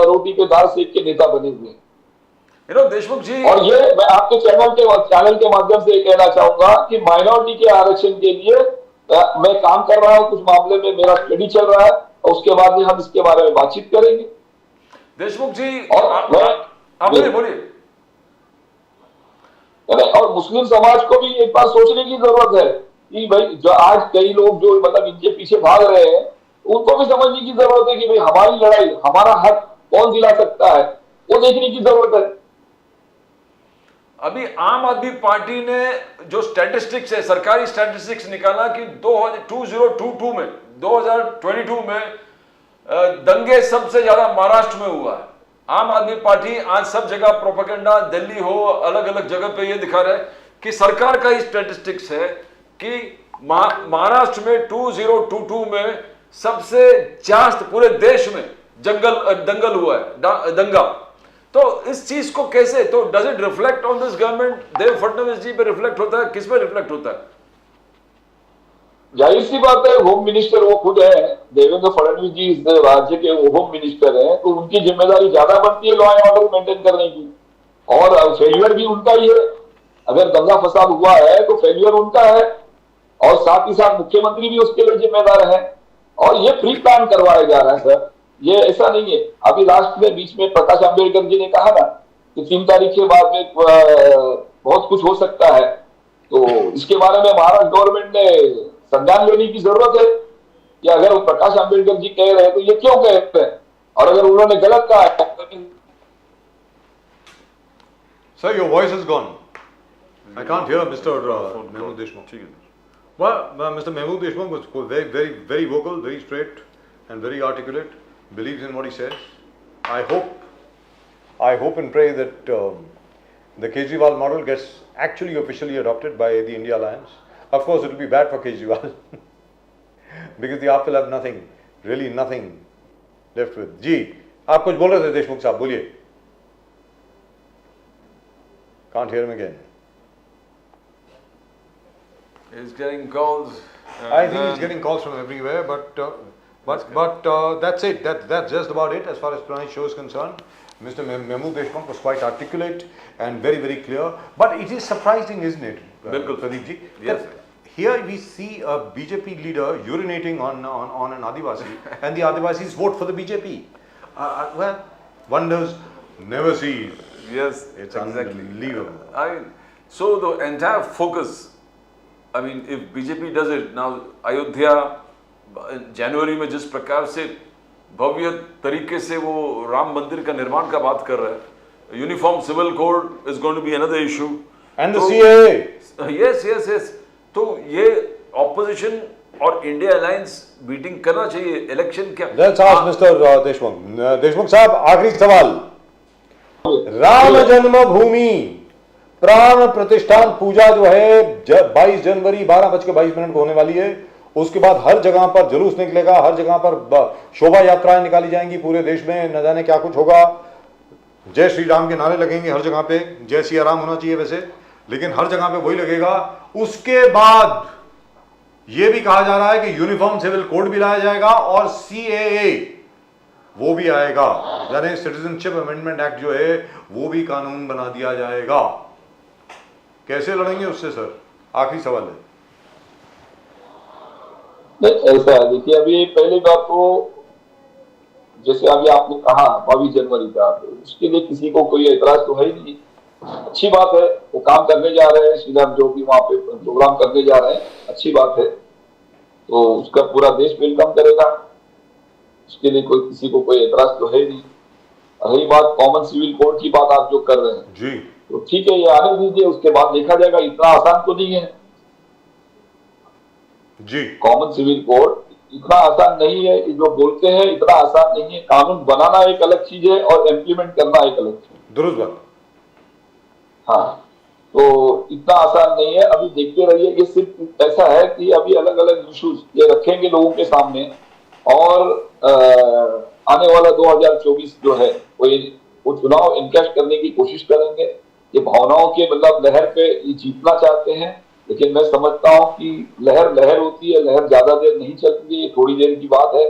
[SPEAKER 2] रोटी पे दाल सेक के नेता बने हुए हैं।
[SPEAKER 3] देशमुख जी,
[SPEAKER 2] और ये मैं आपके चैनल के माध्यम से कहना चाहूंगा कि माइनॉरिटी के आरक्षण के लिए मैं काम कर रहा हूं, कुछ मामले में मेरा स्टडी चल रहा है और उसके बाद में हम इसके बारे में बातचीत करेंगे।
[SPEAKER 3] देशमुख जी,
[SPEAKER 2] और
[SPEAKER 3] बोलिए।
[SPEAKER 2] और मुस्लिम समाज को भी एक बार सोचने की जरूरत है कि भाई जो आज कई लोग जो मतलब इनके पीछे भाग रहे हैं, उनको भी समझने की जरूरत है कि भाई हमारी लड़ाई, हमारा हक कौन दिला सकता है, वो देखने की जरूरत है।
[SPEAKER 3] अभी आम आदमी पार्टी ने जो स्टैटिस्टिक्स है, सरकारी स्टैटिस्टिक्स निकाला कि 2022 में दंगे सबसे ज्यादा महाराष्ट्र में हुआ है। आम आदमी पार्टी आज सब जगह प्रोपेगेंडा, दिल्ली हो, अलग अलग जगह पे ये दिखा रहा है कि सरकार का ही स्टैटिस्टिक्स है कि महाराष्ट्र में 2022 में सबसे ज्यादा पूरे देश में दंगल हुआ है, दंगा। तो इस चीज को कैसे, तो does it reflect on this government? Dev Fadnavis ji पे रिफ्लेक्ट होता है, किस पे रिफ्लेक्ट होता है?
[SPEAKER 2] जाहिर सी बात है, होम मिनिस्टर वो खुद है, देवेंद्र फडणवीस जी इस राज्य के होम मिनिस्टर हैं, तो उनकी जिम्मेदारी ज्यादा बनती है लॉ एंड ऑर्डर मेंटेन करने की, और फेलियर भी उनका ही है। अगर दंगा फसाद हुआ है तो फेलियर उनका है, और साथ ही साथ मुख्यमंत्री भी उसके लिए जिम्मेदार है, और ये प्री प्लान करवाया जा रहा है सर, ये ऐसा नहीं है। अभी लास्ट में बीच में प्रकाश आंबेडकर जी ने कहा ना कि 3 तारीख के बाद में बहुत कुछ हो सकता है, तो इसके बारे में महाराष्ट्र गवर्नमेंट ने संज्ञान लेने की जरूरत है कि अगर वो प्रकाश आंबेडकर जी कह रहे हैं तो ये क्यों कह रहे हैं, और अगर उन्होंने गलत कहा है।
[SPEAKER 1] Sir, your voice is gone. I can't hear Mr. Mehmood Deshmukh. Well, Mr. Mehmood Deshmukh was very vocal, very straight, and very articulate. Believes in what he says. I hope and pray that the Kejriwal model gets actually officially adopted by the India Alliance. Of course, it will be bad for Kejriwal because the AAP will have nothing, really nothing left with. जी, आप कुछ बोल रहे थे देशमुख साहब, बोलिए. Can't hear him again.
[SPEAKER 3] He's getting calls.
[SPEAKER 1] I think he's getting calls from everywhere, but that's it. That's just about it as far as tonight's show is concerned. Mr. Mehmood Deshmukh was quite articulate and very clear. But it is surprising, isn't it, Pradeep ji?
[SPEAKER 3] Yes.
[SPEAKER 1] Here we see a BJP leader urinating on an Adivasi, and the Adivasis vote for the BJP. Well, wonders never cease.
[SPEAKER 3] Yes,
[SPEAKER 1] It's
[SPEAKER 3] exactly.
[SPEAKER 1] unbelievable.
[SPEAKER 3] I mean, so the entire focus, I mean, if BJP does it now, Ayodhya जनवरी में जिस प्रकार से भव्य तरीके से वो राम मंदिर का निर्माण का बात कर रहा है, uniform civil code is going to be another issue,
[SPEAKER 1] and the CAA,
[SPEAKER 3] yes, तो ये ऑपोजिशन और इंडिया अलायंस मीटिंग करना चाहिए। इलेक्शन क्या,
[SPEAKER 1] लेट्स आस्क मिस्टर देशमुख साहब, आखिरी सवाल, राम जन्मभूमि प्राण प्रतिष्ठान पूजा जो है 22 जनवरी 12:22 को होने वाली है, उसके बाद हर जगह पर जुलूस निकलेगा, हर जगह पर शोभा यात्राएं निकाली जाएंगी, पूरे देश में न जाने क्या कुछ होगा, जय श्री राम के नारे लगेंगे हर जगह पे, जय सिया राम होना चाहिए वैसे, लेकिन हर जगह पे वही लगेगा। उसके बाद यह भी कहा जा रहा है कि यूनिफॉर्म सिविल कोड भी लाया जाएगा और सीएए वो भी आएगा, यानी सिटीजनशिप अमेंडमेंट एक्ट जो है वो भी कानून बना दिया जाएगा। कैसे लड़ेंगे उससे सर? आखिरी सवाल है।
[SPEAKER 2] नहीं, ऐसा है, देखिए अभी पहली बात तो जैसे अभी आपने कहा 22 जनवरी का, तो उसके लिए किसी को कोई एतराज तो है ही नहीं। अच्छी बात है, वो काम करने जा रहे हैं, श्रीराम जो भी वहाँ पे प्रोग्राम करने जा रहे हैं, अच्छी बात है, तो उसका पूरा देश वेलकम करेगा, उसके लिए कोई किसी को कोई एतराज तो है नहीं। रही बात कॉमन सिविल कोड की बात आप जो कर रहे हैं
[SPEAKER 1] जी,
[SPEAKER 2] तो ठीक है, ये आने दीजिए, उसके बाद देखा जाएगा। इतना आसान तो नहीं है
[SPEAKER 1] जी,
[SPEAKER 2] कॉमन सिविल कोड, इतना आसान नहीं है, जो बोलते हैं इतना आसान नहीं है। कानून बनाना एक अलग चीज है और इम्प्लीमेंट करना एक अलग चीज है।
[SPEAKER 1] दुरुस्त बात।
[SPEAKER 2] हाँ, तो इतना आसान नहीं है। अभी देखते रहिए, ये सिर्फ ऐसा है कि अभी अलग अलग इश्यूज ये रखेंगे लोगों के सामने, और आने वाला 2024 जो है वो चुनाव इनकैश करने की कोशिश करेंगे। ये भावनाओं के मतलब लहर पे ये जीतना चाहते हैं, लेकिन मैं समझता हूँ कि लहर लहर होती है, लहर ज्यादा देर नहीं चलती है, ये थोड़ी देर की बात है।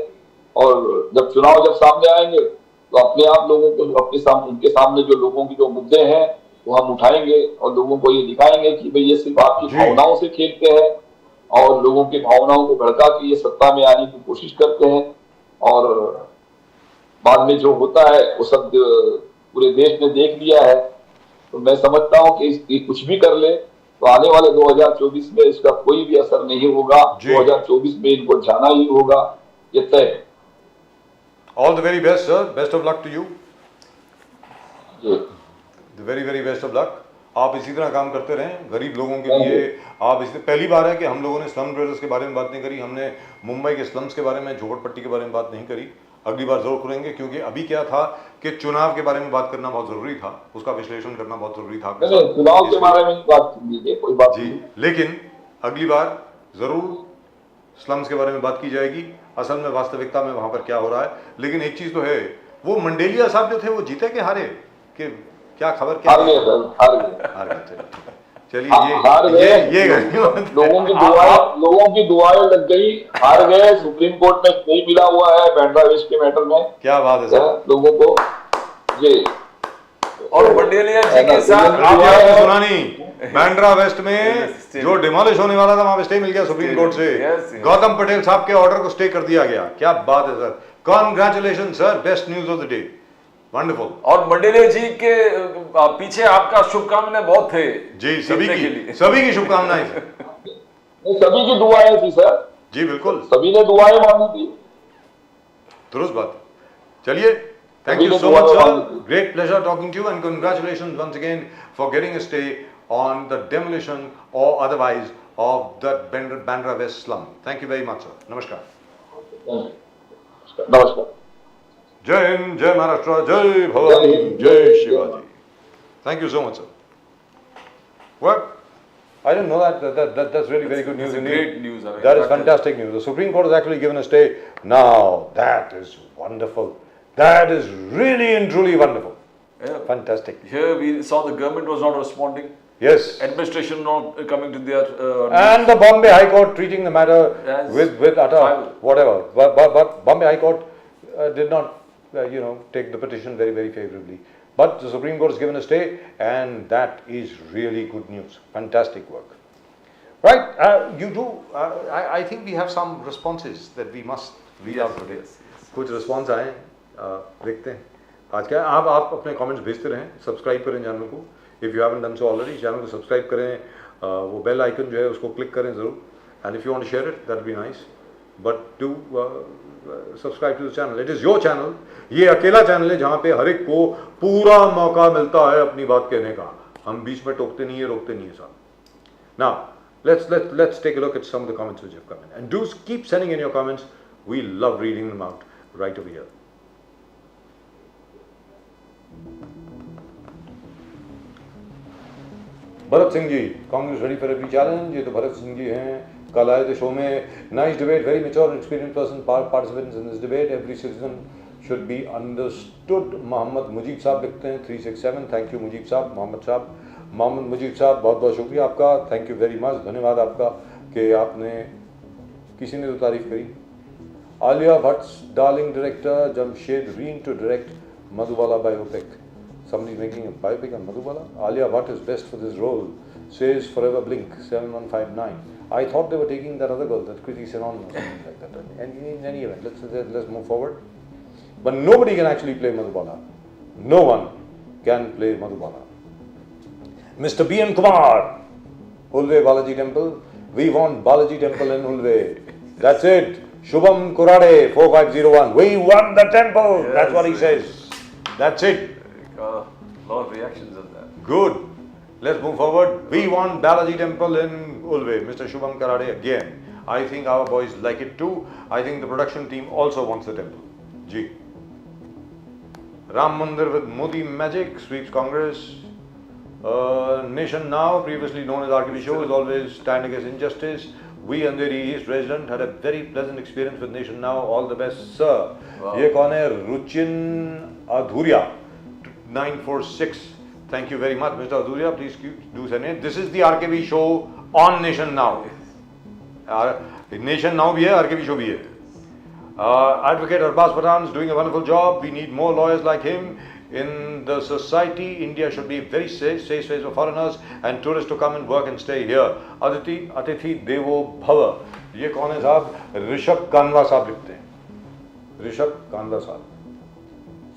[SPEAKER 2] और जब चुनाव जब सामने आएंगे तो अपने आप लोगों को उनके सामने जो लोगों की जो मुद्दे हैं वो हम उठाएंगे और लोगों को ये दिखाएंगे कि भाई ये सिर्फ आपकी भावनाओं से खेलते हैं और लोगों की भावनाओं को भड़का के ये सत्ता में आने की कोशिश करते हैं, और बाद में जो होता है वो सब पूरे देश ने देख लिया है। तो मैं समझता हूँ कि कुछ भी कर ले तो आने वाले 2024 में इसका कोई भी असर नहीं होगा। 2024 में इनको जाना ही होगा, ये तय है।
[SPEAKER 1] All the very best sir, best of luck to you, the very very best of luck. आप इसी तरह काम करते रहें गरीब लोगों के लिए। आप इस पहली बार है कि हम लोगों ने स्लम ड्वेलर्स के बारे में बात नहीं करी, हमने मुंबई के स्लम्स के बारे में, झोपड़पट्टी के बारे में बात नहीं करी। अगली बार जरूर करेंगे, क्योंकि अभी क्या था कि चुनाव के बारे में बात करना बहुत जरूरी था, उसका विश्लेषण करना बहुत जरूरी था।
[SPEAKER 2] चुनाव के बारे में बात कीजिए, कोई बात
[SPEAKER 1] जी, लेकिन अगली बार जरूर स्लम्स के बारे में बात की जाएगी, असल में वास्तविकता में वहां पर क्या हो रहा है। लेकिन एक चीज तो है, वो मंडेलिया साहब जो थे वो जीते के हारे, कि क्या खबर, क्या
[SPEAKER 2] हार गए।
[SPEAKER 1] चलिए ये
[SPEAKER 2] लोगों की दुआएं लग गई, हार गए। सुप्रीम कोर्ट में नहीं मिला हुआ है बांद्रा वेस्ट के मैटर में।
[SPEAKER 1] क्या बात है सर,
[SPEAKER 2] लोगों को ये
[SPEAKER 3] और मंडेलिया जी के साथ
[SPEAKER 1] आपने सुना नहीं, बांद्रा वेस्ट में जो डिमोलिश होने वाला था वहां पे स्टे मिल गया सुप्रीम कोर्ट से। गौतम पटेल साहब के ऑर्डर को स्टे कर दिया गया। क्या बात है sir, congratulation sir, best news of the day, wonderful.
[SPEAKER 3] और मंडेलिया जी के पीछे आपका शुभकामनाएं बहुत थे
[SPEAKER 1] जी, सभी की शुभकामनाएं
[SPEAKER 2] सभी की दुआएं थी सर
[SPEAKER 1] जी, बिल्कुल
[SPEAKER 2] सभी ने दुआएं मांगी थी।
[SPEAKER 1] दुरुस्त बात। चलिए, thank you so much sir, great pleasure talking to you and congratulations once again for getting a stay on the demolition or otherwise of the Bandra West slum. Thank you very much sir. Namaskar.
[SPEAKER 2] नमस्कार।
[SPEAKER 1] जय हिंद, जय महाराष्ट्र, जय भवानी, जय Shivaji. Thank you so much sir. Well, I didn't know that's really very good news indeed.
[SPEAKER 3] Great news.
[SPEAKER 1] That is fantastic news. The Supreme Court has actually given a stay. Now that is wonderful. That is really and truly wonderful.
[SPEAKER 3] Yeah.
[SPEAKER 1] Fantastic.
[SPEAKER 3] Here we saw the government was not responding.
[SPEAKER 1] Yes.
[SPEAKER 3] Administration not coming to their
[SPEAKER 1] and the Bombay High Court treating the matter with utter whatever. But Bombay High Court did not take the petition very very favorably. But the Supreme Court has given a stay, and that is really good news. Fantastic work. Right? You do. I think we have some responses that we must read out today. कुछ response आए, देखते हैं आज क्या। आप अपने comments भेजते रहें, सब्सक्राइब करें चैनल को, if you haven't done so already, channel को सब्सक्राइब करें, वो बेल आइकन जो है उसको क्लिक करें ज़रूर, and if you want to share it, that would be nice. But do subscribe to the channel. It is your channel. ये अकेला चैनल है जहाँ पे हर एक को पूरा मौका मिलता है अपनी बात कहने का। हम बीच में टोकते नहीं है, रोकते नहीं है साहब। Now let's take a look at some of the comments which have come in, and do keep sending in your comments. We love reading them out right over here. Bharat Singh ji, Congress ready for every challenge. ये तो भरत सिंह जी हैं, कल आए थे show में। Nice debate, very mature and experienced person participants in this debate, every citizen should be understood. Mohammed Mujeeb sahab लिखते हैं 367। Thank you Mujib साहब, मोहम्मद मुजीब साहब, बहुत बहुत शुक्रिया आपका, थैंक यू वेरी मच, धन्यवाद आपका कि आपने, किसी ने तो तारीफ करी। Alia Bhatt darling director, Jamshed Reen to direct Madhubala biopic. Somebody is making a biopic on Madhubala. Alia Bhatt is best for this role, says Forever Blink 7159. I thought they were taking that other girl, that Kriti Sanon or something like that. And in any event, let's move forward. but nobody can actually play Madhubala. No one can play Madhubala. Mr. B.N. Kumar, Ulve Balaji Temple. We want Balaji Temple in Ulve. That's it. Shubham Kurade, 4501. We want the temple.
[SPEAKER 3] Yes,
[SPEAKER 1] That's what he says. That's it.
[SPEAKER 3] A lot of reactions on that.
[SPEAKER 1] Good. Let's move forward. We want Balaji Temple in Ulve. Mr. Shubham Karade again. I think our boys like it too. I think the production team also wants the temple. Ji. Ram Mandir with Modi Magic sweeps Congress. Nation Now, previously known as RKB Show, is always stand against injustice. We Andheri East resident had a very pleasant experience with Nation Now. All the best, sir.
[SPEAKER 3] Wow.
[SPEAKER 1] ये कौन है? Ruchin Adhuria 946. Thank you very much, Mr. Adhuria. Please do send it. This is the RKB Show on Nation Now. Nation Now भी है, RKB Show भी है. Advocate Arbaz Pathan is doing a wonderful job. We need more lawyers like him in the society. India should be very safe space for foreigners and tourists to come and work and stay here. Atithi Devo Bhava. ये कौन है साहब? ऋषभ कानवा साहब लिखते हैं. ऋषभ कानवा साहब.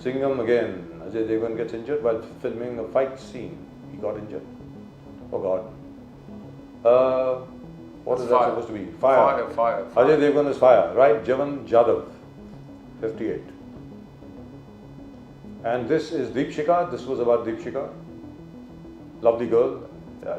[SPEAKER 1] Singham again. Ajay Devgan gets injured while filming a fight scene. He got injured. Oh God. What is that supposed to be? Fire.
[SPEAKER 3] Fire.
[SPEAKER 1] Ajay Devgan is fire, right? Javan Jadhav, 58. And this is Deepshika. This was about Deepshika. Lovely girl.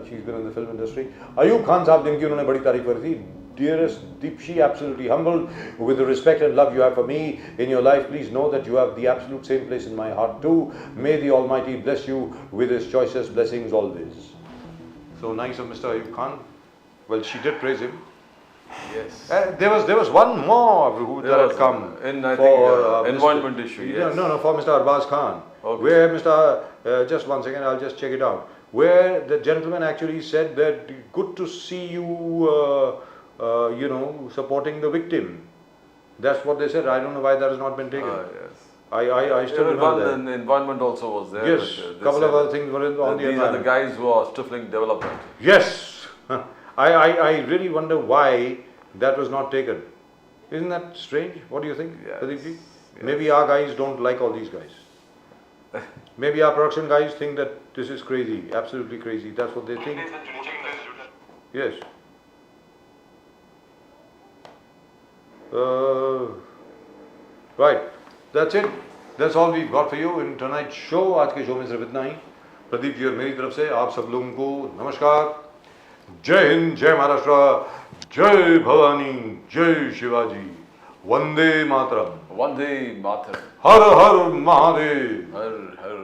[SPEAKER 1] She's been in the film industry. Ayub Khan साहब जिनकी उन्होंने बड़ी तारीफ करी थी. Dearest Deepshi, absolutely humbled with the respect and love you have for me in your life. Please know that you have the absolute same place in my heart too. May the Almighty bless you with His choicest blessings always. So nice of Mr. Ayub Khan. Well, she did praise him.
[SPEAKER 3] Yes.
[SPEAKER 1] There was one more who that had come
[SPEAKER 3] in I
[SPEAKER 1] for
[SPEAKER 3] think environment issue. Yes.
[SPEAKER 1] No, for Mr. Arbaz Khan.
[SPEAKER 3] Okay.
[SPEAKER 1] Where Mr. Just one second, I'll just check it out. Where the gentleman actually said that good to see you, supporting the victim. That's what they said. I don't know why that has not been taken.
[SPEAKER 3] Yes.
[SPEAKER 1] I still remember that.
[SPEAKER 3] The environment also was there.
[SPEAKER 1] Yes, a couple of other things were on the
[SPEAKER 3] These
[SPEAKER 1] environment.
[SPEAKER 3] are the guys who are stifling development.
[SPEAKER 1] Yes. I really wonder why that was not taken. Isn't that strange? What do you think,
[SPEAKER 3] Yes.
[SPEAKER 1] Pradeep ji?
[SPEAKER 3] Yes.
[SPEAKER 1] Maybe our guys don't like all these guys. Maybe our production guys think that this is crazy, absolutely crazy. That's what they think. Yes. Right. That's it. That's all we've got for you in tonight's show. आज के show में सिर्फ इतना ही. प्रदीप जी और मेरी तरफ से आप सब लोगों को नमस्कार. जय हिंद, जय महाराष्ट्र, जय भवानी, जय शिवाजी, वंदे मातरम,
[SPEAKER 3] Vande Mataram.
[SPEAKER 1] हर हर महादेव.
[SPEAKER 3] Har Har